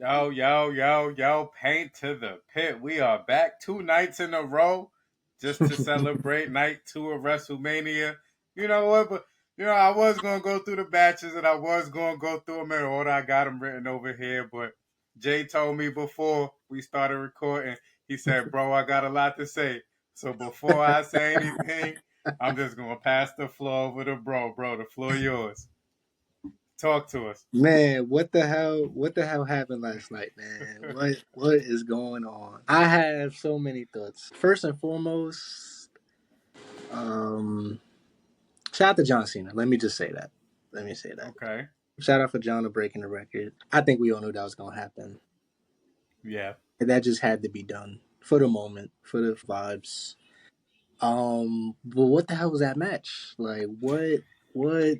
Yo, paint to the pit. We are back 2 nights in a row just to celebrate night 2 of WrestleMania. You know what? But, I was going to go through the batches and I was going to go through them in order. I got them written over here. But Jay told me before we started recording, he said, bro, I got a lot to say. So before I say anything, I'm just going to pass the floor over to bro. Bro, the floor yours. Talk to us. Man, what the hell? What the hell happened last night, man? What is going on? I have so many thoughts. First and foremost, um, shout out to John Cena. Let me just say that. Let me say that. Okay. Shout out for John to breaking the record. I think we all knew that was gonna happen. Yeah. That just had to be done for the moment, for the vibes. But what the hell was that match? Like, what? What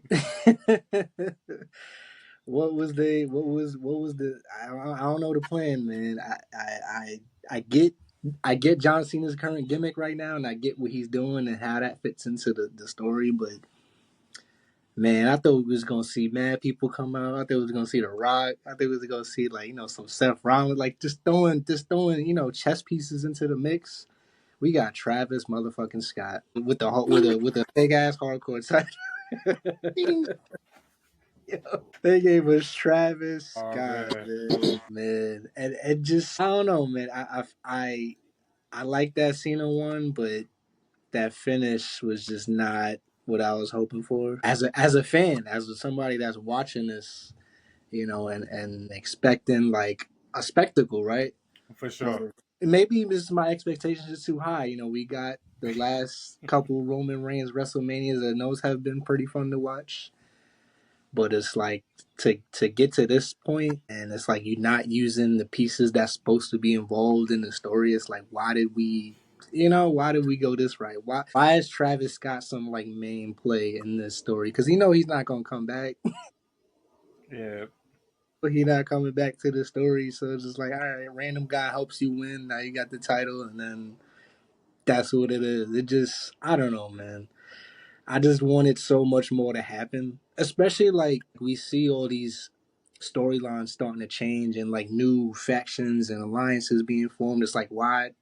was the I don't know the plan, man. I get John Cena's current gimmick right now, and I get what he's doing and how that fits into the story. But man, I thought we was gonna see mad people come out. I thought we was gonna see The Rock. I thought we was gonna see some Seth Rollins, like just throwing chess pieces into the mix. We got Travis motherfucking Scott with a big ass hardcore title. They gave us Travis Oh Scott, man. man, and just I don't know, man. I like that Cena one, but that finish was just not what I was hoping for. As a fan, somebody that's watching this, and expecting like a spectacle, right? For sure. But maybe this my expectations is too high. We got the last couple Roman Reigns WrestleManias, and those have been pretty fun to watch. But it's like to get to this point, and it's like you're not using the pieces that's supposed to be involved in the story. It's like, why did we go this right? Why is Travis Scott some like main play in this story? Because he's not gonna come back. Yeah. But he not coming back to the story, so it's just like, all right, random guy helps you win. Now you got the title, and then that's what it is. It just, I don't know, man. I just wanted so much more to happen, especially like we see all these storylines starting to change and like new factions and alliances being formed. It's like, why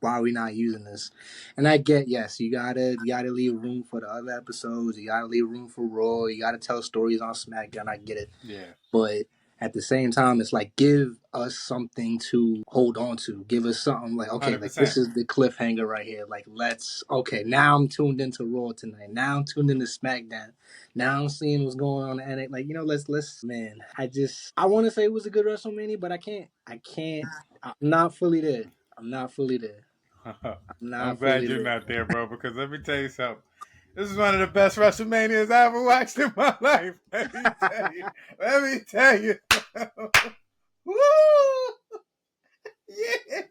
are we not using this? And I get, yes, you gotta leave room for the other episodes. You gotta leave room for Raw. You gotta tell stories on SmackDown. I get it, Yeah. but at the same time, it's like, give us something to hold on to. Give us something like, okay, Hundred like this percent. is the cliffhanger right here. Like, okay, now I'm tuned into Raw tonight. Now I'm tuned into SmackDown. Now I'm seeing what's going on, and like, man. I want to say it was a good WrestleMania, but I can't. I'm not fully there. I'm not fully there. I'm I'm not glad fully you're there. not there, bro. Because let me tell you something. This is one of the best WrestleManias I ever watched in my life. Let me tell you. Let me tell you. Woo! Yeah.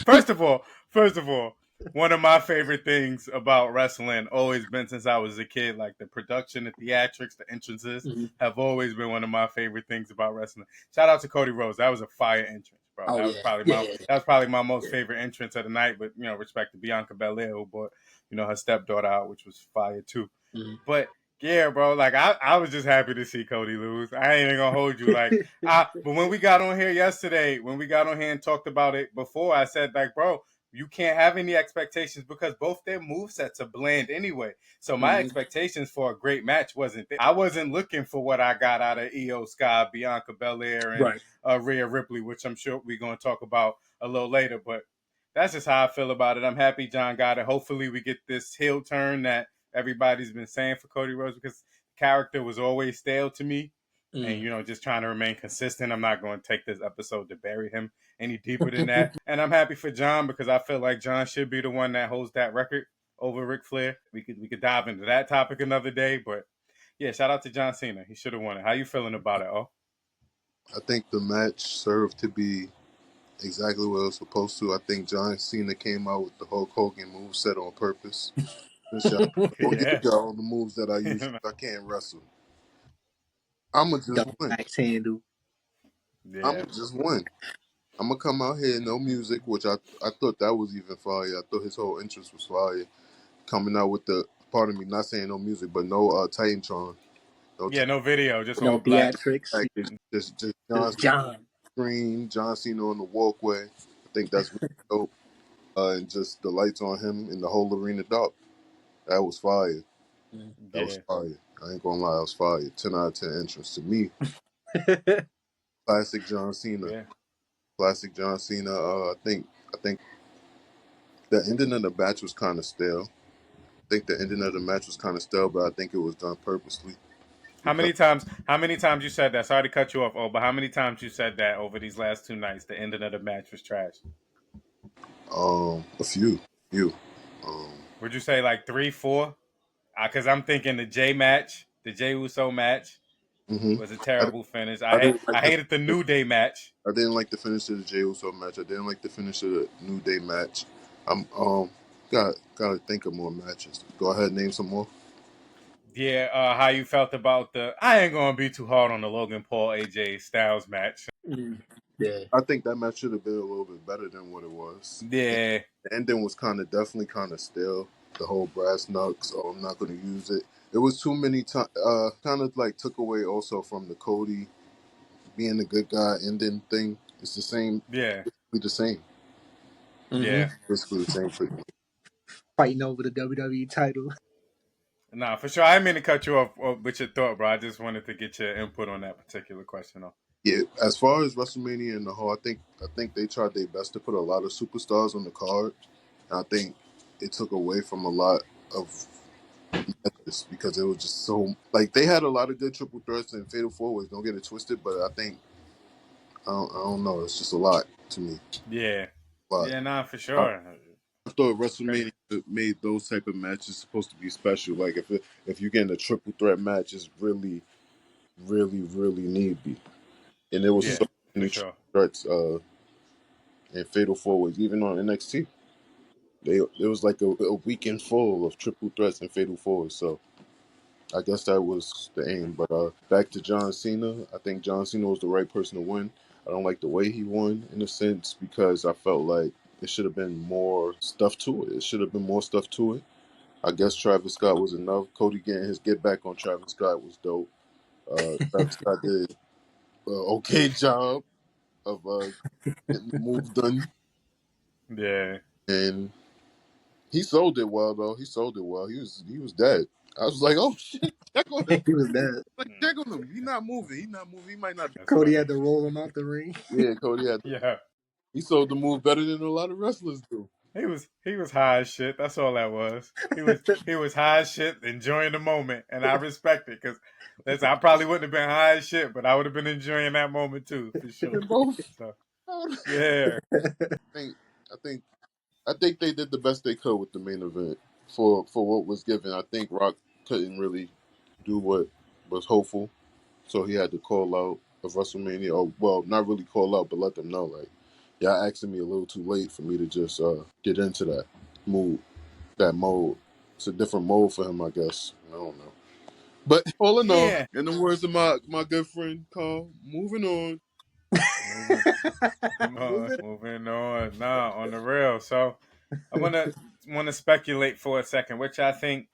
First of all, one of my favorite things about wrestling always been since I was a kid, like the production, the theatrics, the entrances Mhm. have always been one of my favorite things about wrestling. Shout out to Cody Rhodes. That was a fire entrance, bro. Oh That was yeah, probably yeah, my yeah, that was probably my most yeah. favorite entrance of the night, but respect to Bianca Belair who brought, her stepdaughter out, which was fire too. Mhm. But yeah, bro, like I was just happy to see Cody lose. I ain't even gonna hold you. But when we got on here yesterday, when we got on here and talked about it before, I said like, bro, you can't have any expectations because both their movesets are bland anyway. So my Mhm. expectations for a great match wasn't there. I wasn't looking for what I got out of Iyo Sky, Bianca Belair, and Right. Rhea Ripley, which I'm sure we're gonna talk about a little later. But that's just how I feel about it. I'm happy John got it. Hopefully we get this heel turn that everybody's been saying for Cody Rhodes because the character was always stale to me. And, Mm. just trying to remain consistent. I'm not going to take this episode to bury him any deeper than that. And I'm happy for John because I feel like John should be the one that holds that record over Ric Flair. We could dive into that topic another day. But yeah, shout out to John Cena. He should have won it. How you feeling about it, oh? I think the match served to be exactly what it was supposed to. I think John Cena came out with the Hulk Hogan moveset on purpose. Since y'all don't give Yeah. y'all the moves that I use, I can't wrestle. I'ma just Double win. axe handle. Yeah. I'ma just win. I'ma come out here, no music, which I thought that was even fire. I thought his whole interest was fire. Coming out with the, pardon me, not saying no music, but no Titantron. Yeah, no video, just No all black. theatrics. Just John Just John. screen, John Cena on the walkway. I think that's really dope. And just the lights on him in the whole arena dark. That was fire. That was Yeah, fire. I ain't gonna lie, that was fire. 10 out of 10 entrance to me. Classic John Cena. yeah. Classic John Cena. I think the ending of the match was kind of stale. I think the ending of the match was kind of stale, but I think it was done purposely How because many times? How many times you said that? Sorry to cut you off, but how many times you said that over these last 2 nights? The ending of the match was trash. a few. Um, Would you say like 3, 4? Because I'm thinking the J match, the Jay Uso match, hmm was a I, terrible finish. I didn't I like hated the New Day match. I didn't like the finish of the Jey Uso match. I didn't like the finish of the New Day match. I'm gotta think of more matches. Go ahead, name some more. Yeah, how you felt about the? I ain't gonna be too hard on the Logan Paul AJ Styles match. Yeah. I think that match should have been a little bit better than what it was. And Yeah, the ending was definitely kind of stale. The whole brass knucks. Oh, I'm not gonna use it. It was too many times. Kind of like took away also from the Cody being the good guy ending thing. It's the same. yeah, Basically the same. Mm-hmm. yeah. Basically the same. Pretty much. Fighting over the WWE title. Nah, for sure. I didn't mean to cut you off with your thought, bro. I just wanted to get your input on that particular question. Though. Yeah, as far as WrestleMania in the whole, I think they tried their best to put a lot of superstars on the card. And I think it took away from a lot of matches because it was just so like they had a lot of good triple threats and fatal four ways. Don't get it twisted, but I think I don't know. It's just a lot to me. Yeah, A lot. yeah, nah, for I, sure. I thought Great. WrestleMania made those type of matches supposed to be special. Like if you're getting a triple threat match, it's really, really, really need be. And there was Yeah, so for many triple sure. threats and fatal four ways, even on NXT. There was like a weekend full of triple threats and fatal fours. So I guess that was the aim. But back to John Cena, I think John Cena was the right person to win. I don't like the way he won in a sense because I felt like it should have been more stuff to it. It should have been more stuff to it. I guess Travis Scott was enough. Cody getting his get back on Travis Scott was dope. Travis Scott did an okay job of getting the move done, Yeah, and he sold it well though. He sold it well. He was dead. I was like, oh shit, check on him. He was dead. Like check on him. He not moving. He not moving. He might not. that's Cody funny. had to roll him out the ring. Yeah, Cody had. Yeah, He sold the move better than a lot of wrestlers do. he was high as shit. That's all that was. He was high as shit, enjoying the moment, and I respect it because listen, I probably wouldn't have been high as shit, but I would have been enjoying that moment too, for Him sure. and both. So I yeah, think. I think. I think they did the best they could with the main event for what was given. I think Rock couldn't really do what was hopeful, so he had to call out of WrestleMania. Or well, not really call out, but let them know like, y'all asking me a little too late for me to just get into that move, that mode. It's a different mode for him, I guess. I don't know. But all in all, yeah. in the words of my good friend Carl, moving on. Moving, moving on. Nah, on the real. So I wanna speculate for a second, which I think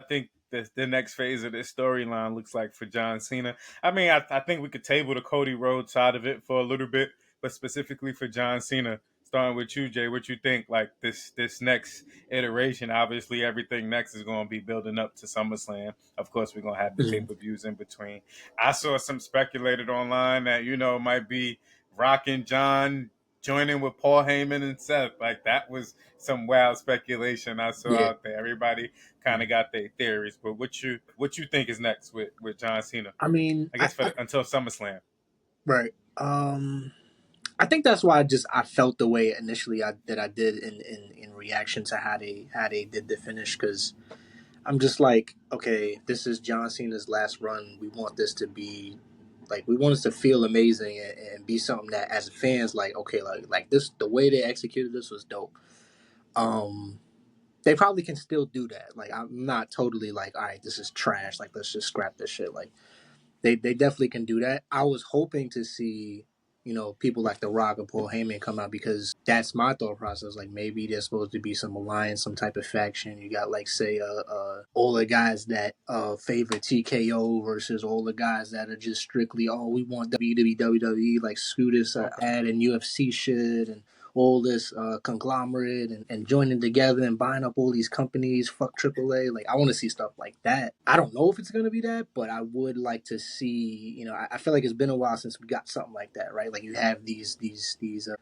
the next phase of this storyline looks like for John Cena. I mean, I think we could table the Cody Rhodes side of it for a little bit, but specifically for John Cena, starting with you, Jay, what you think? Like this next iteration, obviously everything next is going to be building up to SummerSlam. Of course, we're going to have the pay per views in between. I saw some speculated online that might be Rock and John joining with Paul Heyman and Seth. Like that was some wild speculation I saw Yeah. out there. Everybody kind of got their theories, but what you think is next with John Cena? I mean, I guess until SummerSlam. right. I think that's why I felt the way initially that I did in reaction to how they did the finish because I'm just like, okay, this is John Cena's last run. We want this to be like we want us to feel amazing and be something that as fans like okay like this the way they executed this was dope. Um, they probably can still do that. Like I'm not totally like all right, this is trash. Like let's just scrap this shit. Like they definitely can do that. I was hoping to see. people like The Rock or Paul Heyman come out, because that's my thought process. Like maybe there's supposed to be some alliance, some type of faction. You got like say all the guys that favor TKO versus all the guys that are just strictly, oh, we want WWE, like screw this Okay. ad and UFC shit and all this conglomerate and joining together and buying up all these companies, fuck AAA. Like I want to see stuff like that. I don't know if it's gonna be that, but I would like to see. I feel like it's been a while since we got something like that, right? Like you have these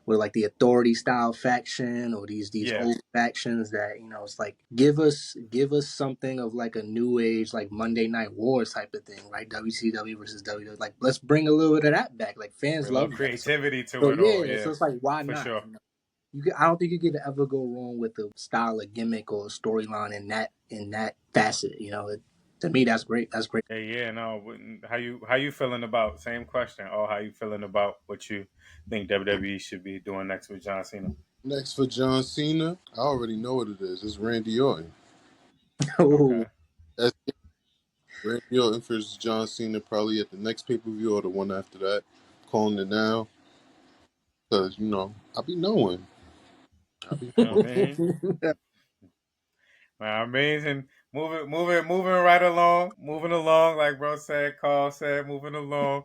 with like the authority style faction or these Yeah. old factions that it's like give us something of like a new age like Monday Night Wars type of thing, right? WCW versus WWE. Like let's bring a little bit of that back. Like fans Bring a little love that. So, creativity to so it all. yeah, so Yeah, it's like why for not? sure. I don't think you can ever go wrong with the style of gimmick or storyline in that facet. To me, that's great. That's great. Hey, yeah, no. How you feeling about same question? Or how you feeling about what you think WWE should be doing next with John Cena? Next for John Cena, I already know what it is. It's Randy Orton. Oh, Okay. That's Randy Orton versus John Cena probably at the next pay per view or the one after that. Calling it now because I be knowing. I be You know what knowing. I mean? Amazing. Moving right along. Moving along, like bro said, Carl said, moving along.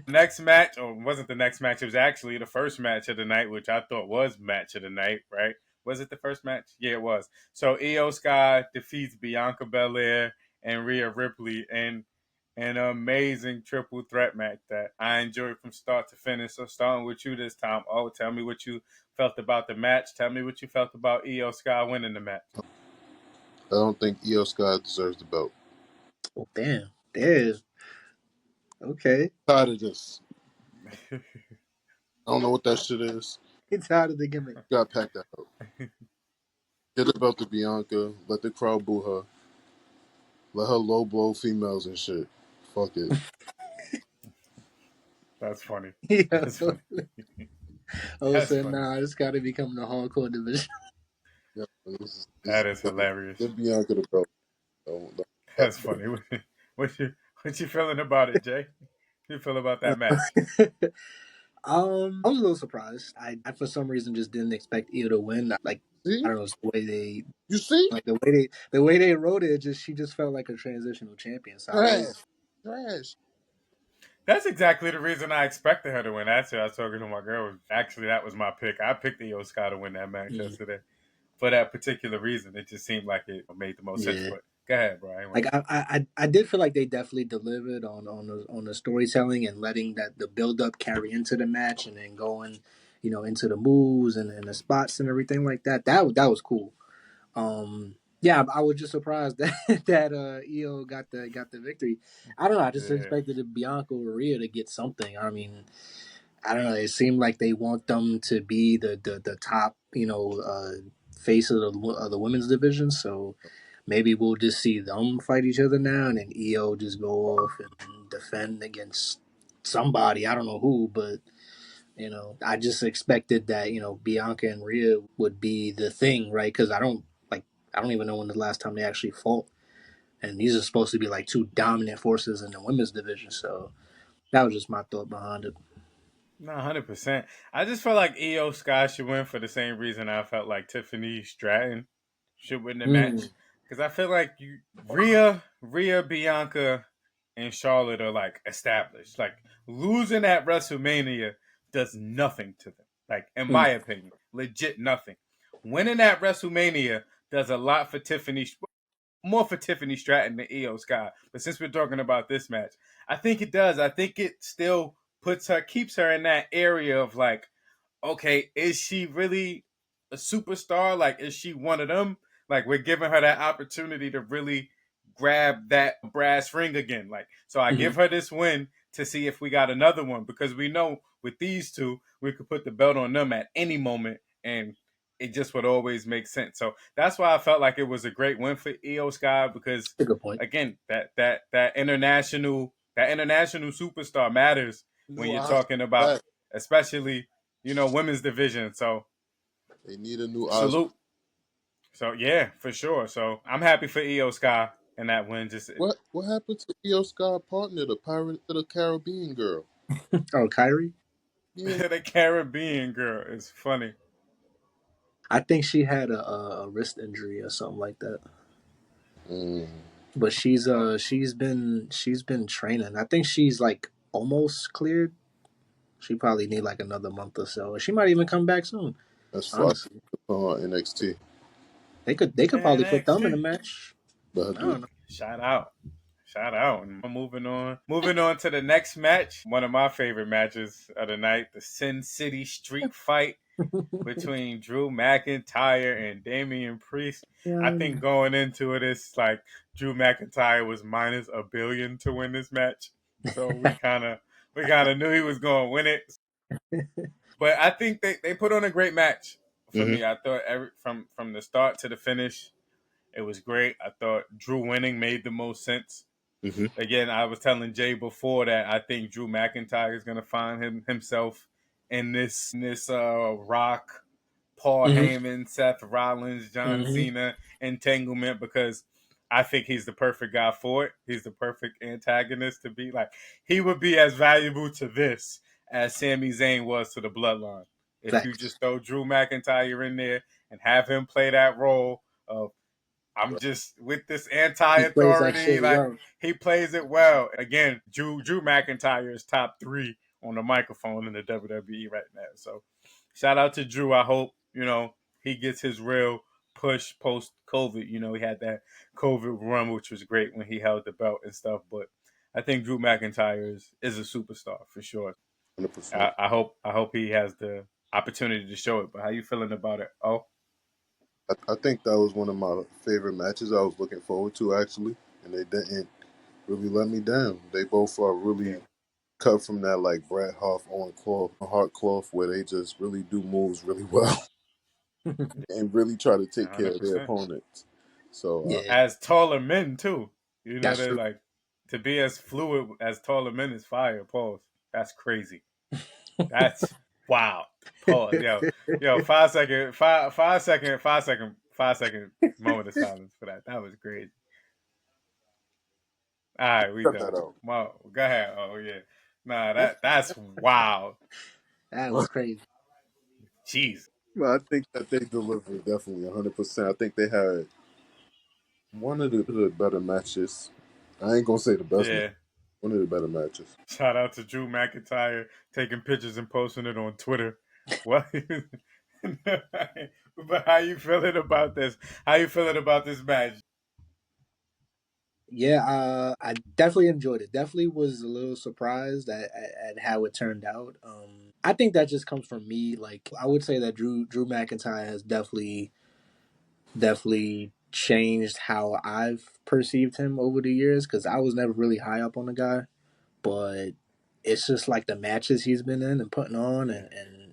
Next match, or wasn't the next match, it was actually the first match of the night, which I thought was match of the night, right? Was it the first match? Yeah, it was. So Iyo Sky defeats Bianca Belair and Rhea Ripley in an amazing triple threat match that I enjoyed from start to finish. So starting with you this time. Oh, tell me what you felt about the match. Tell me what you felt about Iyo Sky winning the match. I don't think Iyo Sky deserves the belt. oh damn. There's okay. Tired of this. I don't know what that shit is. It's out of the gimmick. Got packed that out. Get the belt to Bianca. Let the crowd boo her. Let her low blow females and shit. Fuck it. That's funny. Yeah. That's funny. Oh, That's so funny. nah, it's got to become the hardcore division. Yeah, this That is hilarious. give Bianca the belt. Don't That's funny. What you feeling about it, Jay? You feel about that match? I was a little surprised. I for some reason just didn't expect Io to win. Like I see? don't know, it's the way they You see? like the way they wrote it. Just she just felt like a transitional champion. So I Trash. was Trash. That's exactly the reason I expected her to win. Actually, I was talking to my girl. Actually, that was my pick. I picked Iyo Sky to win that match yeah. yesterday for that particular reason. It just seemed like it made the most sense. Yeah. But go ahead, bro. Like I did feel like they definitely delivered on the storytelling and letting that the build up carry into the match and then going, into the moves and the spots and everything like that. That was cool. Yeah, I was just surprised that Io got the victory. I don't know. I just Yeah. expected Bianca or Rhea to get something. I mean, I don't know. It seemed like they want them to be the top, face of the women's division. So maybe we'll just see them fight each other now, and then Io just go off and defend against somebody. I don't know who, but I just expected that Bianca and Rhea would be the thing, right? Because I don't even know when the last time they actually fought, and these are supposed to be like two dominant forces in the women's division. So that was just my thought behind it. No, 100%. I just felt like Iyo Sky should win for the same reason I felt like Tiffany Stratton should win the Mm. match. Because I feel like Rhea, Bianca, and Charlotte are like established. Like losing at WrestleMania does nothing to them. Like in Mm. my opinion, legit nothing. Winning at WrestleMania does a lot for Tiffany, more for Tiffany Stratton than Iyo Sky. But since we're talking about this match, I think it does. I think it still keeps her in that area of like, okay, is she really a superstar? Like, is she one of them? Like, we're giving her that opportunity to really grab that brass ring again. Like, so I Mm-hmm. give her this win to see if we got another one because we know with these two, we could put the belt on them at any moment and it just would always make sense. So that's why I felt like it was a great win for Iyo Sky because A good point. again, that international superstar matters when New you're Oscar. talking about especially women's division. So They need a new Oscar. salute. So yeah, for sure. So I'm happy for Iyo Sky and that win. Just What happened to Iyo Sky partner, the Pirate of the Caribbean girl? Oh, Kyrie. Yeah. The Caribbean girl is funny. I think she had a wrist injury or something like that. Mm, But Oh, she's been training. I think she's like almost cleared. She probably need like another month or so. She might even come back soon. that's Fatu Honestly, on NXT. they could probably put them in a NXT. match. But I I do. don't know. Shout out. Shout out. And moving on. Moving on to the next match. One of my favorite matches of the night. The Sin City Street Fight between Drew McIntyre and Damian Priest. I Yeah. think going into it, it's like Drew McIntyre was minus a billion to win this match. So we kinda knew he was gonna win it. But I think they put on a great match for Hmm. me. I thought from the start to the finish, it was great. I thought Drew winning made the most sense. Hmm. Again, I was telling Jay before that I think Drew McIntyre is going to find himself in this Rock, Paul Hmm. Heyman, Seth Rollins, John Hmm. Cena entanglement, because I think he's the perfect guy for it. He's the perfect antagonist to be like. He would be as valuable to this as Sami Zayn was to the Bloodline. If you Facts. just throw Drew McIntyre in there and have him play that role of I'm just with this He plays that anti-authority. shit Like well. he plays it well. Again, Drew McIntyre is top 3 on the microphone in the WWE right now. So shout out to Drew. I hope he gets his real push post COVID. He had that COVID run, which was great when he held the belt and stuff. But I think Drew McIntyre is a superstar for sure. 100%. I hope he has the opportunity to show it. But how you feeling about it? Oh, I think that was one of my favorite matches I was looking forward to, actually. And they didn't really let me down. They both are yeah, really cut from that, like, Bret Hart cloth, where they just really do moves really well and really try to take care of their 100%. opponents. So, Yeah, As taller men too. that's They're true. like to be as fluid as taller men is fire. Pause. That's crazy. That's wow. Pause. Yo. 5 second. 5 second. 5 second. 5 second moment of silence for that. That was crazy. All right, we cut done. that out. Well, go ahead. Oh yeah. Nah, that's wild. That was crazy. Jeez. Well, I think that they delivered definitely 100%. I think they had one of the better matches. I ain't gonna say the best match. Yeah. One of the better matches. Shout out to Drew McIntyre taking pictures and posting it on Twitter. What? But how you feeling about this? How you feeling about this match? Yeah, I definitely enjoyed it. Definitely was a little surprised at how it turned out. I think that just comes from me. Like I would say that Drew McIntyre has definitely changed how I've perceived him over the years because I was never really high up on the guy, but it's just like the matches he's been in and putting on Yeah,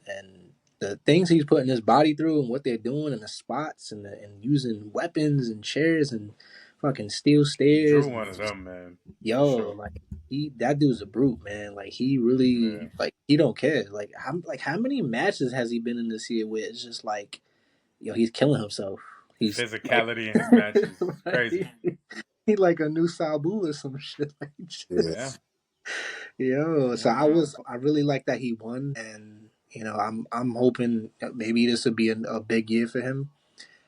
and the things he's putting his body through and what they're doing and the spots and using weapons and chairs and fucking steel stairs Drew and one of them, man, for yo, sure. like he that dude's a brute, man. Like he Yeah, really like he don't care. How many matches has he been in this year where it's just like yo, he's killing himself. He's like, physicality in his matches is crazy. like he like a new Sabu or some shit. Like Yeah, Yes. just yo. So yeah. I really like that he won, and I'm hoping that maybe this would be a big year for him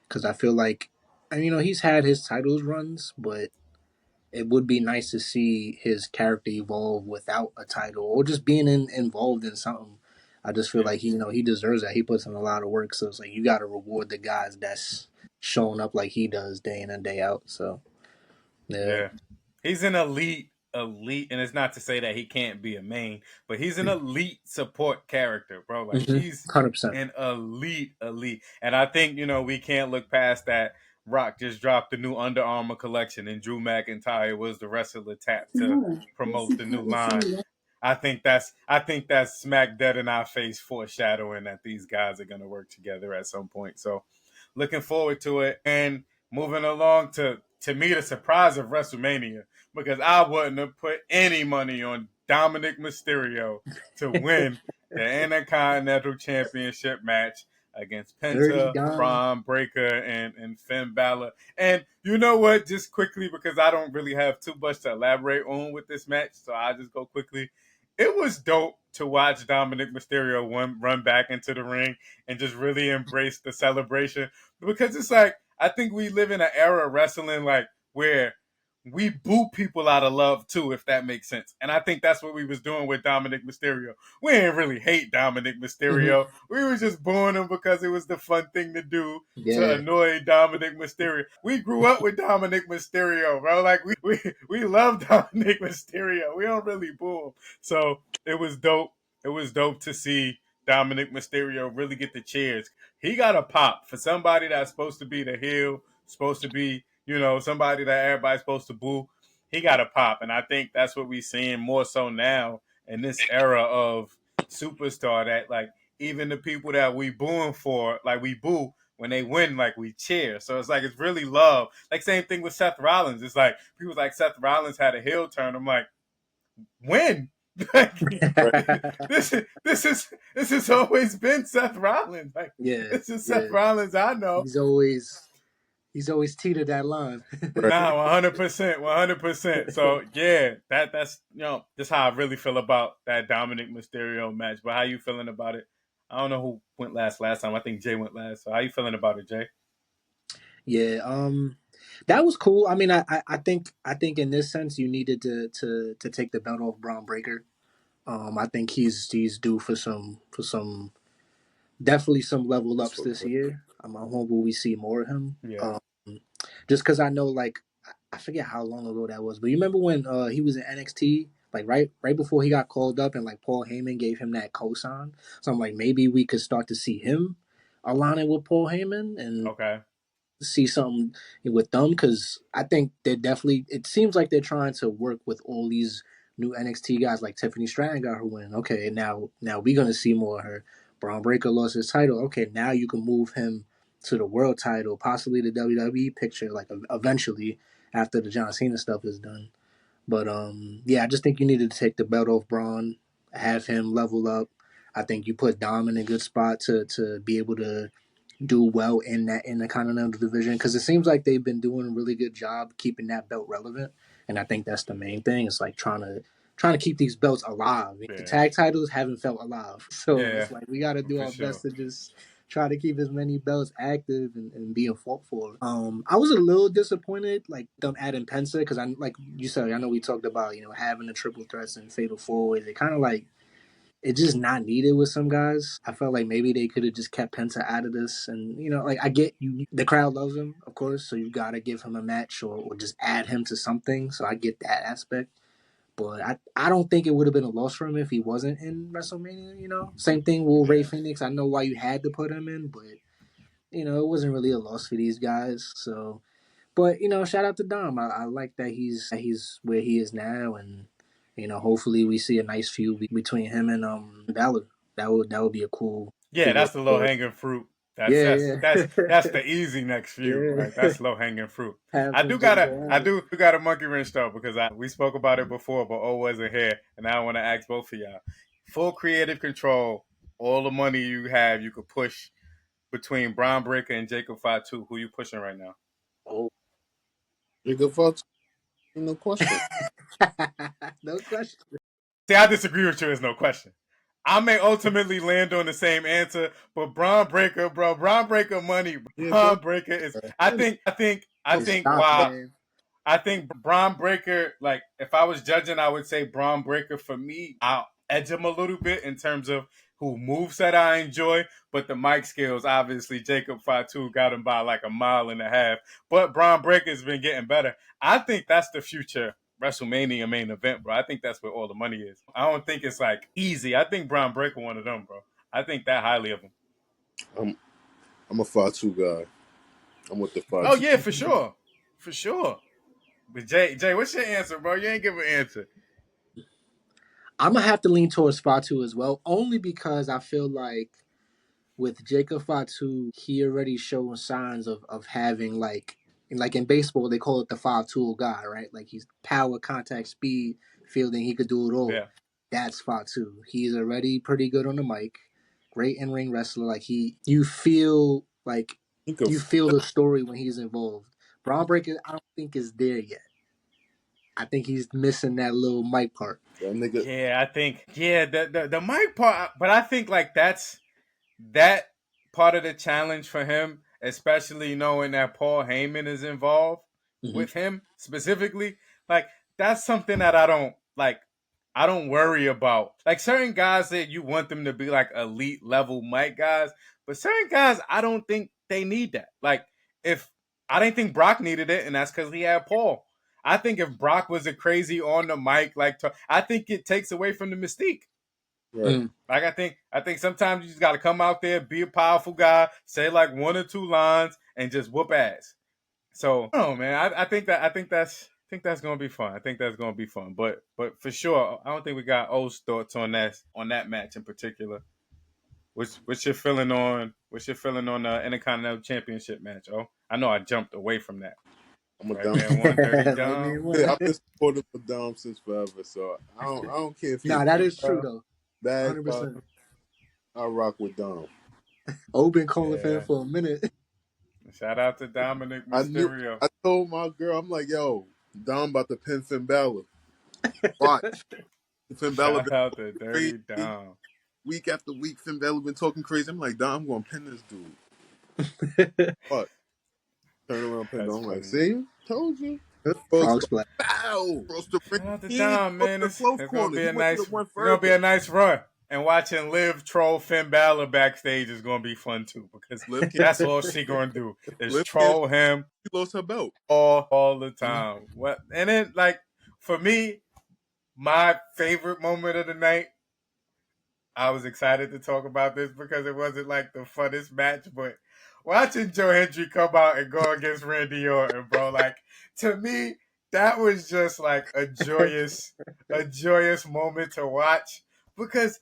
because I feel like, and he's had his titles runs, but it would be nice to see his character evolve without a title or just being involved in something. I just feel Yeah, like he deserves that. He puts in a lot of work, so it's like you got to reward the guys that's showing up like he does day in and day out. So yeah, yeah. He's an elite, and it's not to say that he can't be a main, but he's an elite support character, bro. Like he's 100%. an elite, and I think we can't look past that. Rock just dropped the new Under Armour collection, and Drew McIntyre was the wrestler tapped to promote the new line. I think that's smack dead in our face, foreshadowing that these guys are gonna work together at some point. So, looking forward to it. And moving along to me, the surprise of WrestleMania, because I wouldn't have put any money on Dominik Mysterio to win the Intercontinental Championship match against Dirty Penta, Dom. Braun Breaker, and Finn Balor. And you know what? Just quickly, because I don't really have too much to elaborate on with this match, so I'll just go quickly. it was dope to watch Dominik Mysterio run back into the ring and just really embrace the celebration, because it's like I think we live in an era of wrestling like where we boo people out of love too, if that makes sense. And I think that's what we was doing with Dominik Mysterio. We didn't really hate Dominik Mhm. Mysterio. We was just booing him because it was the fun thing to do to Yeah. annoy Dominik Mysterio. We grew up with Dominik Mysterio, bro. Like we love Dominik Mysterio. We don't really boo him. So it was dope. It was dope to see Dominik Mysterio really get the cheers. He got a pop for somebody that's supposed to be the heel, supposed to be, somebody that everybody's supposed to boo. He got a pop. And I think that's what we're seeing more so now in this era of superstar, that like even the people that we booing for, like we boo when they win, like we cheer. So it's like it's really love. Like same thing with Seth Rollins. It's like people like Seth Rollins had a heel turn. I'm like, when? Like, Right. this has always been Seth Rollins. Like Yeah. this is Seth Yeah. Rollins I know. He's always teetered that line. Right. Nah, 100%, 100%. So yeah, that's just how I really feel about that Dominik Mysterio match. But how you feeling about it? I don't know who went last time. I think Jay went last. So how you feeling about it, Jay? Yeah, that was cool. I mean, I think in this sense you needed to take the belt off Braun Breaker. I think he's due for some definitely some level That's ups for this good. year. I'm hoping we see more of him. Yeah. Just because I know, like, I forget how long ago that was, but you remember when he was in NXT, like right before he got called up, and like Paul Heyman gave him that cosign. So I'm like, maybe we could start to see him aligning with Paul Heyman and Okay. see something with them, because I think they're definitely. It seems like they're trying to work with all these new NXT guys, like Tiffany Stratton got her win. Okay, now we're gonna see more of her. Braun Breaker lost his title. Okay, now you can move him to the world title, possibly the WWE picture, like eventually after the John Cena stuff is done. But yeah, I just think you needed to take the belt off Braun, have him level up. I think you put Dom in a good spot to be able to do well in the Continental Division, because it seems like they've been doing a really good job keeping that belt relevant, and I think that's the main thing. It's like trying to keep these belts alive. The Yeah. tag titles haven't felt alive, so Yeah. it's like we got to do For our sure. best to just try to keep as many belts active and being fought for. I was a little disappointed, like them adding Penta, because I like you said, I know we talked about having the triple threats and fatal four ways. They kind of like it's just not needed with some guys. I felt like maybe they could have just kept Penta out of this. And, like I get you, the crowd loves him, of course, so you got to give him a match or just add him to something. So I get that aspect. But I don't think it would have been a loss for him if he wasn't in WrestleMania. Same thing with Ray Yeah. Phoenix. I know why you had to put him in, but, it wasn't really a loss for these guys. So, but, shout out to Dom. I like that he's where he is now. And, hopefully we see a nice feud between him and Balor. That would be a cool Yeah, feud to that's look the low forward. hanging fruit. That's Yeah, that's that's yeah, that's the easy next feud, yeah. right? That's low hanging fruit. Have I him do just gotta go I at it. do got a monkey wrench though, because we spoke about it before, but O wasn't here, and I want to ask both of y'all. Full creative control, all the money you have, you could push between Braun Breaker and Jacob Fatu. Who you pushing right now? Oh, Jacob Fox, no question. no question. See, I disagree with you. There's no question. I may ultimately land on the same answer, but Braun Breaker, bro, Braun Breaker money. Yeah, bro. Braun Breaker is. I And think. I think. I His think. stock While game. I think Braun Breaker, like if I was judging, I would say Braun Breaker for me. I'll edge him a little bit in terms of who moveset I enjoy, but the mic skills, obviously, Jacob Fatu got him by like a mile and a half. But Braun Breaker's been getting better. I think that's the future WrestleMania main event, bro. I think that's where all the money is. I don't think it's like easy. I think Braun Breaker one of them, bro. I think that highly of him. I'm I'm a Fatu guy. I'm with the Oh Fatu. yeah, for sure, for sure. But Jay, what's your answer, bro? You ain't give an answer. I'm gonna have to lean towards Fatu as well, only because I feel like with Jacob Fatu, he already showing signs of having like in baseball they call it the five tool guy, right? Like he's power, contact, speed, fielding. He could do it all. Yeah, That's Fatu. He's already pretty good on the mic, great in ring wrestler. Like you feel like Think of you feel the story when he's involved. Braun Breaker, I don't think is there yet. I think he's missing that little mic part. That nigga. Yeah, I think the mic part, but I think like that part of the challenge for him, especially knowing that Paul Heyman is involved Mm-hmm. with him specifically, like that's something that I don't like. I don't worry about. Like certain guys that you want them to be like elite level mic guys, but certain guys I don't think they need that. Like if I didn't think Brock needed it, and that's because he had Paul. I think if Brock was a crazy on the mic, like I think it takes away from the mystique. Right. Like I think sometimes you just got to come out there, be a powerful guy, say like one or two lines, and just whoop ass. So, oh man, I think that's gonna be fun. I think that's gonna be fun. But for sure, I don't think we got O's thoughts on that match in particular. What's your feeling on the Intercontinental Championship match? Oh, I know I jumped away from that. I'm a Right Dom. there, one dirty Let me Dom. one. I've been supportive of Dom since forever, so I don't care if he Nah, that is true though. bad. 100%. I rock with Dom. O been calling for him Yeah. for a minute. Shout out to Dominik I knew. Mysterio. I told my girl, I'm like, yo, Dom about to pin Finn Balor. Watch. Finn Balor Shout been out to crazy Dirty Dom. week after week. Finn Balor been talking crazy. I'm like, Dom, I'm gonna pin this dude. What? Turn around, pin That's Dom. I'm like, funny. see, told you. Frog Cross, splash. bow, cross the ring. Shout out to He ain't Dom, go to man. the close It's gonna corner. be He a went to the nice. one It's gonna be further. a nice run. And watching Liv troll Finn Balor backstage is gonna be fun too because Liv can't. that's all she gonna do is Liv can't. troll him She lost her belt. all the time. What? And then like for me, my favorite moment of the night. I was excited to talk about this because it wasn't like the funnest match, but watching Joe Hendry come out and go against Randy Orton, bro, like to me, that was just like a joyous moment to watch because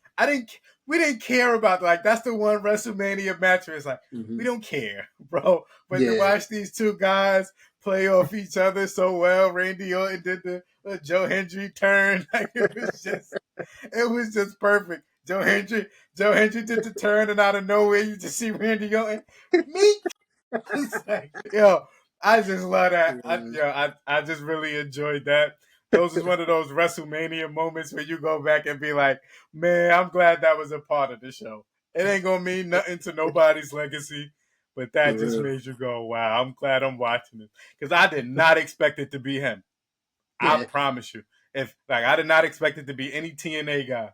we didn't care about like that's the one WrestleMania match where it's like we don't care, bro. But to Yeah. watch these two guys play off each other so well, Randy Orton did the Joe Hendry turn, like it was just perfect. Joe Hendry did the turn, and out of nowhere, you just see Randy Orton. Me, it's like, yo, I just love that. I just really enjoyed that. Those is one of those WrestleMania moments where you go back and be like, man, I'm glad that was a part of the show. It ain't gonna mean nothing to nobody's legacy, but For that just real. made you go, wow, I'm glad I'm watching it because I did not expect it to be him. I Yeah. promise you. If like I did not expect it to be any TNA guy.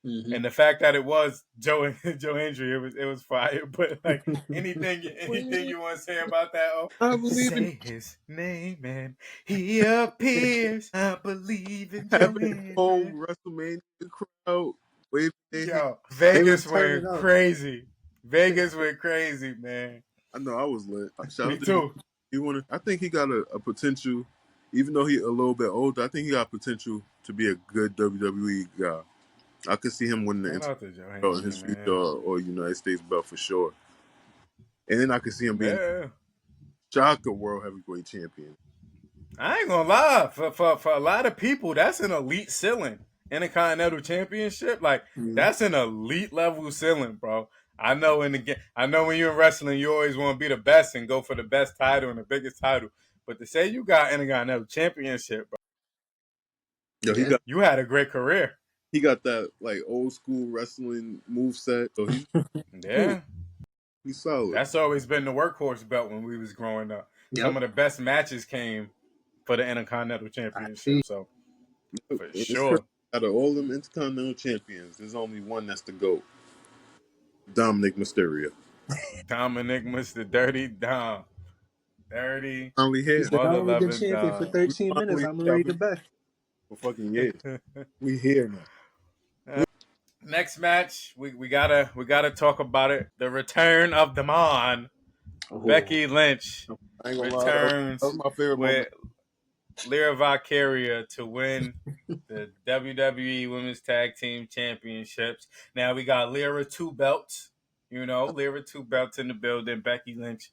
Mm-hmm. And the fact that it was Joe Hendry, it was fire. But like anything you want to say about that? Oh, I believe in say his name and he appears. I believe in Joe having the whole Hendry. WrestleMania crowd waving their hand. Yo, They was Vegas turning went up. crazy. Vegas went crazy, man. I know I was lit. Shout Me out to Joe. too. I think he got a potential, even though he a little bit older. I think he got potential to be a good WWE guy. I could see him winning the Shout out to Joe belt in his Hendry, future man. or United States belt for sure. And then I could see him being Yeah. Shaka World Heavyweight Champion. I ain't gonna lie. For a lot of people, that's an elite ceiling. Intercontinental Championship, like Mm-hmm. that's an elite level ceiling, bro. I know I know when you're in wrestling, you always want to be the best and go for the best title and the biggest title. But to say you got Intercontinental Championship, bro, Yo, Yeah. you had a great career. he got that like old school wrestling move set. So he's cool. Yeah, He's solid. that's always been the workhorse belt when we was growing up. Yep. Some of the best matches came for the Intercontinental I see. Championship. So for It's crazy. sure, Out of all them Intercontinental Champions, there's only one that's the GOAT. Dominik Mysterio. Dominik Mr. Dirty Dom. Dirty, Finally He here. said, I mother only been loving champion for dog. 13 minutes. Finally I'm going to here. I've read the been best. for fucking years. We here now. Next match, we gotta talk about it. The return of the Mon. Oh. Becky Lynch I ain't gonna lie, that was returns my favorite moment. with Lyra Valkyria to win the WWE Women's Tag Team Championships. Now we got Lyra two belts. You know, Lyra two belts in the building. Becky Lynch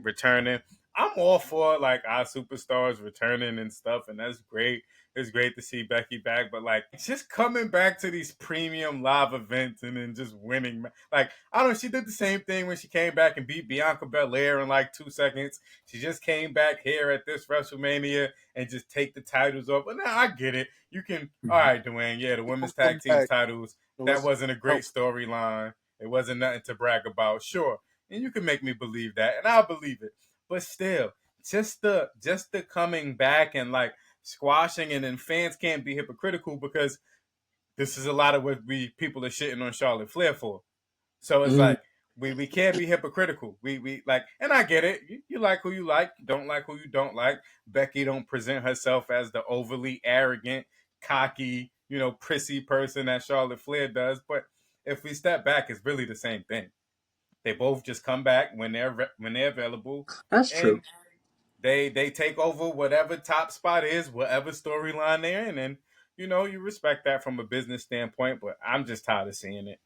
returning. I'm all for like our superstars returning and stuff, and that's great. it's great to see Becky back, but like just coming back to these premium live events and then just winning. Like I don't know, she did the same thing when she came back and beat Bianca Belair in like 2 seconds. She just came back here at this WrestleMania and just take the titles off. But now I get it. You can, all right, Dwayne. Yeah, the women's Come tag teams back. titles. So That let's wasn't a great help. storyline. It wasn't nothing to brag about. Sure, and you can make me believe that, and I'll believe it. But still, just the coming back and like squashing, and then fans can't be hypocritical because this is a lot of what we people are shitting on Charlotte Flair for. So it's Mm, like we can't be hypocritical. We like, and I get it. You like who you like, you don't like who you don't like. Becky don't present herself as the overly arrogant, cocky, prissy person that Charlotte Flair does. But if we step back, it's really the same thing. They both just come back when they're available, that's true. and they take over whatever top spot is, whatever storyline they're in, and you respect that from a business standpoint. But I'm just tired of seeing it.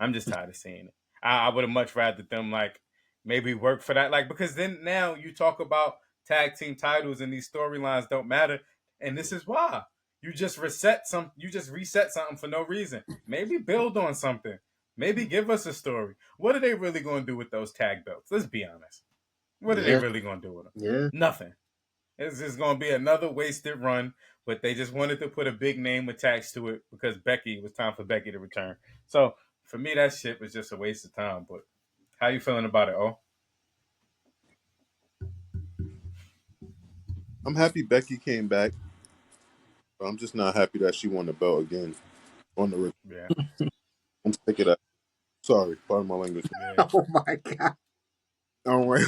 I'm just tired of seeing it. I would have much rather them like maybe work for that, like because then now you talk about tag team titles and these storylines don't matter, and this is why you just reset something for no reason. Maybe build on something. Maybe give us a story. What are they really going to do with those tag belts? Let's be honest. What are they Yeah, really going to do with them? yeah. Nothing. It's just going to be another wasted run, but they just wanted to put a big name attached to it because it was time for Becky to return. So for me, that shit was just a waste of time. But how you feeling about it? Oh, I'm happy Becky came back, but I'm just not happy that she won the belt again on the. yeah, I'm sick of that. Sorry, pardon my language. yeah, Oh my god. I don't like.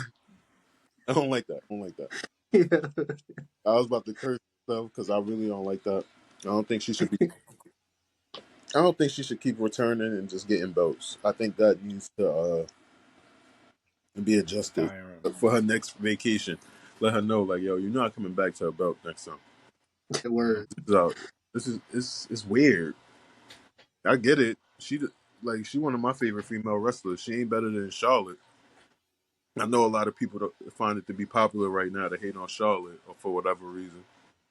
I don't like that. I don't like that. Yeah. I was about to curse stuff because I really don't like that. I don't think she should be. I don't think she should keep returning and just getting belts. I think that needs to be it's adjusted tiring. for her next vacation. Let her know, like, yo, you're not coming back to a belt next time. Mm-hmm. Word. This is out. This is it's weird. I get it. She one of my favorite female wrestlers. She ain't better than Charlotte. I know a lot of people find it to be popular right now to hate on Charlotte or for whatever reason.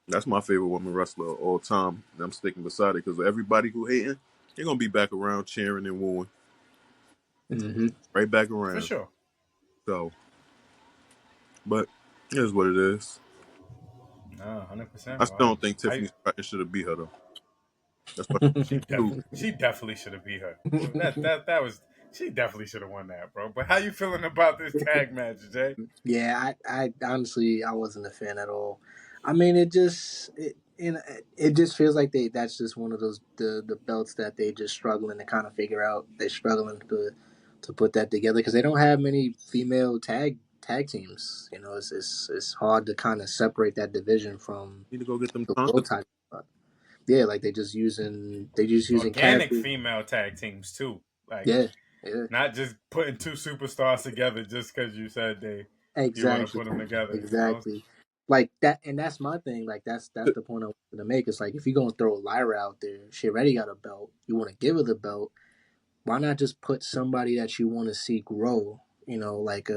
That's my favorite woman wrestler of all time, and I'm sticking beside it because everybody who hating, they're gonna be back around cheering and wooing, Hmm. right back For around. sure. So, but it is what it is. No, 100%. I still don't think I Tiffany Stratton should have beat her though. That's why she too. definitely should have beat her. That was she definitely should have won that, bro. But how you feeling about this tag match, Jay? Yeah, I honestly I wasn't a fan at all. I mean, it just feels like that's just one of those the belts that they just struggling to kind of figure out. They're struggling to put that together because they don't have many female tag teams. You know, it's hard to kind of separate that division from Need to go get them the Tonka. world title. Yeah, like they just using Organic characters. female tag teams too. Like Yeah, yeah. not just putting two superstars together just because you said you want to Exactly. put them together. Exactly. Like that, and that's my thing. Like that's the point I wanted to make. It's like if you're gonna throw Lyra out there, she already got a belt. You want to give her the belt. Why not just put somebody that you want to see grow? You know, like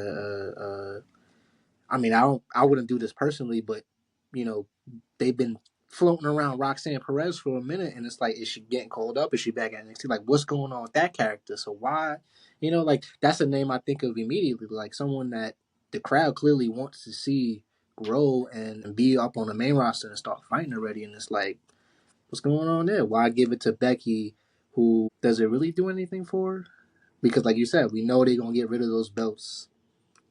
I mean, I wouldn't do this personally, but you know, they've been floating around Roxanne Perez for a minute, and it's like, is she getting called up? Is she back at NXT? Like, what's going on with that character? So why, like that's a name I think of immediately, like someone that the crowd clearly wants to see grow and be up on the main roster and start fighting already. And it's like, what's going on there? Why give it to Becky? Who does it really do anything for her? Because, like you said, we know they're gonna get rid of those belts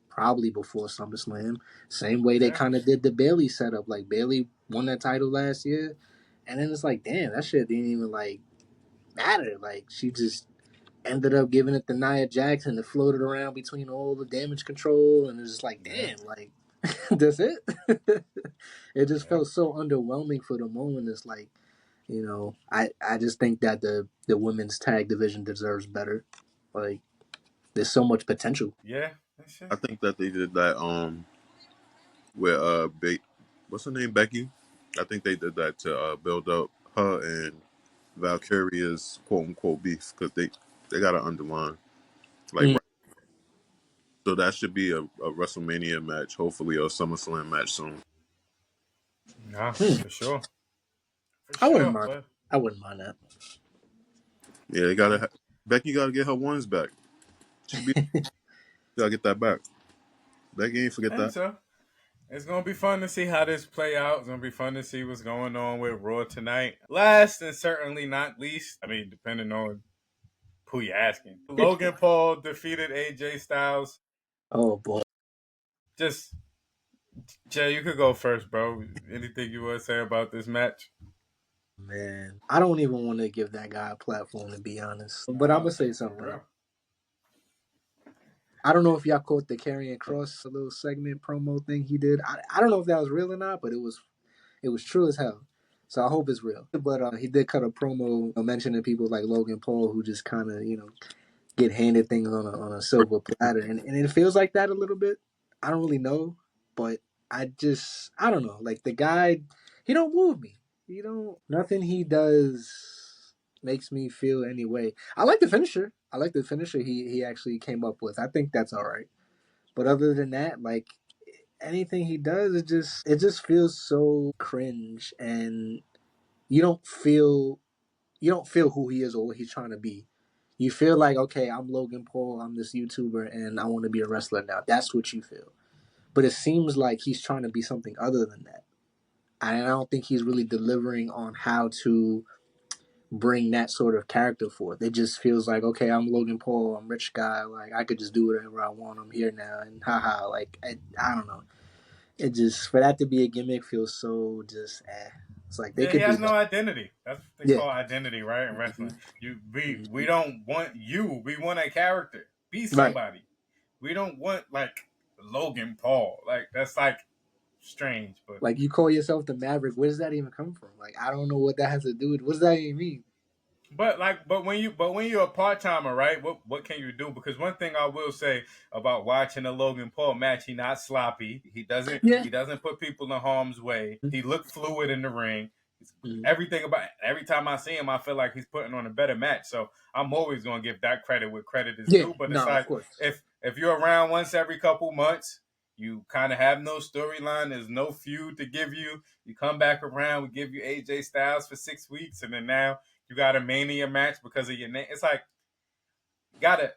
probably before SummerSlam. Same way they Yeah, kind of did the Bailey setup. Like Bailey won that title last year, and then it's like, damn, that shit didn't even like matter. Like she just ended up giving it to Nia Jackson to float it around between all the damage control, and it's just like, yeah, damn, like that's it. It just yeah, felt so underwhelming for the moment. It's like, I just think that the women's tag division deserves better. Like there's so much potential. yeah. That shit. I think that they did that with what's her name, Becky. I think they did that to build up her and Valkyria's quote unquote beef because they got an underline like Mm. right. So that should be a WrestleMania match, hopefully, or a SummerSlam match soon. Nah, Hmm. for sure. For I wouldn't sure. mind. But I wouldn't mind that. Yeah, Becky gotta get her ones back. She be gotta get that back. Becky ain't forget and that. so it's gonna be fun to see how this play out. It's gonna be fun to see what's going on with Raw tonight. Last and certainly not least, I mean, depending on who you're asking, Logan Paul defeated AJ Styles. Oh boy, Just Jay, you could go first, bro. Anything you want to say about this match? man, I don't even want to give that guy a platform to be honest. But I'm Nah, gonna say for something real. though. I don't know if y'all caught the Karrion Cross little segment promo thing he did. I don't know if that was real or not, but it was true as hell. So I hope it's real. But he did cut a promo mentioning people like Logan Paul who just kind of get handed things on a silver platter, and it feels like that a little bit. I don't really know, but I don't know. Like the guy, he don't move me. He don't nothing he does makes me feel any way. I like the finisher. I like the finisher he actually came up with. I think that's all right. But other than that, like anything he does, it just feels so cringe, and you don't feel you don't feel who he is or what he's trying to be. You feel like, okay, I'm Logan Paul, I'm this YouTuber, and I want to be a wrestler now. That's what you feel. But it seems like he's trying to be something other than that. And I don't think he's really delivering on how to bring that sort of character forth. It just feels like, okay, I'm Logan Paul, I'm a rich guy, like I could just do whatever I want. I'm here now, and haha, like I don't know. It just for that to be a gimmick feels so just eh. It's like they Yeah, he could do has no that. identity. That's what they Yeah. call identity, right? In wrestling, Mhm. we Mhm. don't want you. We want a character. Be Right. somebody. We don't want like Logan Paul. Like that's like strange, but Like you call yourself the Maverick, where does that even come from? Like I don't know what that has to do with. What does that even mean? when you're a part timer, right? What can you do? Because one thing I will say about watching a Logan Paul match, he not sloppy. Yeah. He doesn't put people in harm's way. He looked fluid in the ring. Mhm. Everything about every time I see him, I feel like he's putting on a better match. So I'm always gonna give that credit where credit is Yeah. due. But it's No, of like course. if you're around once every couple months, you kind of have no storyline. There's no feud to give you. You come back around, we give you AJ Styles for 6 weeks, and then now you got a Mania match because of your name. It's like gotta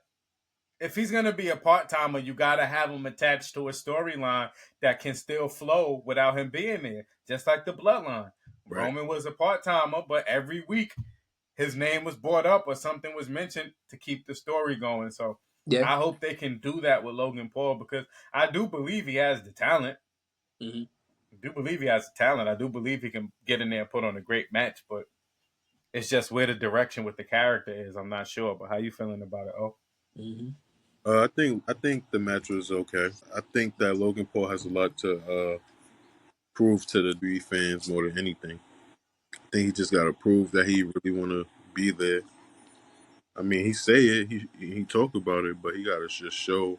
if he's gonna be a part timer, you gotta have him attached to a storyline that can still flow without him being there. Just like the Bloodline, Right. Roman was a part timer, but every week his name was brought up or something was mentioned to keep the story going. So Yeah. I hope they can do that with Logan Paul because I do believe he has the talent. Hmm. I do believe he has the talent. I do believe he can get in there and put on a great match, but it's just where the direction with the character is. I'm not sure. But how you feeling about it? Oh, Hmm. I think the match was okay. I think that Logan Paul has a lot to prove to the WWE fans more than anything. I think he just got to prove that he really want to be there. I mean, he say it, he talk about it, but he got to just show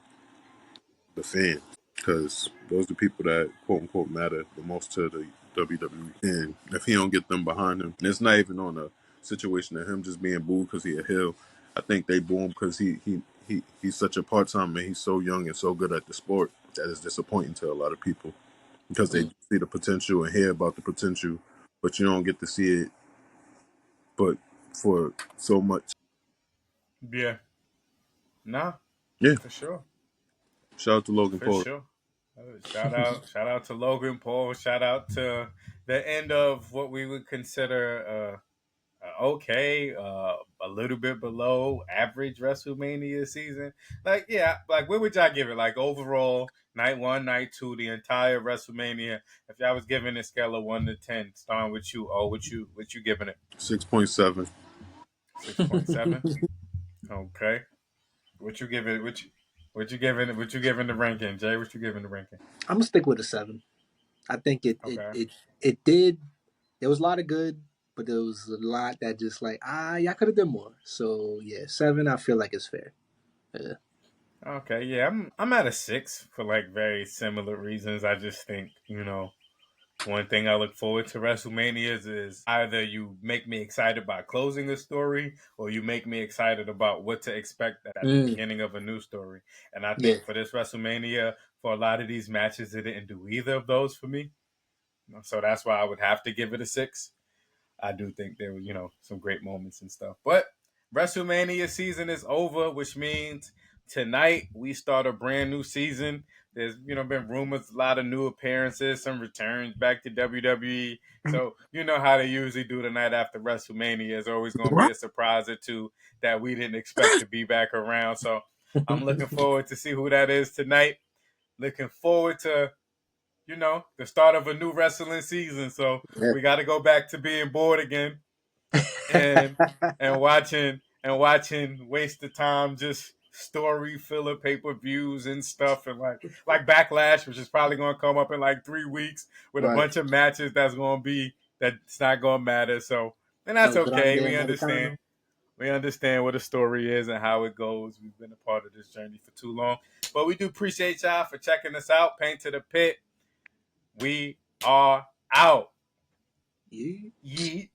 the fans because those are the people that quote unquote matter the most to the WWE. And if he don't get them behind him, and it's not even on a situation of him just being booed because he a heel. I think they boo him because he's such a part time and he's so young and so good at the sport that is disappointing to a lot of people because they Mm. see the potential and hear about the potential, but you don't get to see it. But for so much, yeah, nah, yeah. for sure, Shout out to Logan for Paul. sure. Shout out to Logan Paul. Shout out to the end of what we would consider okay, a little bit below average WrestleMania season. Like, yeah, like what would y'all give it? Like overall, night one, night two, the entire WrestleMania. If y'all was giving a scale of 1 to 10, starting with you, what you giving it? 6.7. 6.7. Okay. What you giving? What you giving? What you giving the ranking, Jay? What you giving the ranking? I'm gonna stick with a 7. I think it it Okay. it it did. There was a lot of good, but there was a lot that just like y'all could have done more. So yeah, 7. I feel like it's fair. Yeah. Okay. Yeah, I'm at a 6 for like very similar reasons. I just think one thing I look forward to WrestleManias is either you make me excited by closing a story or you make me excited about what to expect at the Mm, beginning of a new story. And I yeah. think for this WrestleMania, for a lot of these matches, it didn't do either of those for me. So that's why I would have to give it a 6. I do think there were, some great moments and stuff. But WrestleMania season is over, which means tonight we start a brand new season. There's, been rumors, a lot of new appearances, some returns back to WWE. So, you know how they usually do the night after WrestleMania. There's always going to be a surprise or two that we didn't expect to be back around. So I'm looking forward to see who that is tonight. Looking forward to, the start of a new wrestling season. So Yeah. we got to go back to being bored again and watching waste of time, just story filler pay-per-views and stuff, and like Backlash, which is probably going to come up in like 3 weeks with a Right. bunch of matches that's not going to matter. So, and that's El okay. Grande We understand. Americano. We understand what the story is and how it goes. We've been a part of this journey for too long. But we do appreciate y'all for checking us out. Paint to the Pit. We are out. Yeah. Yeet.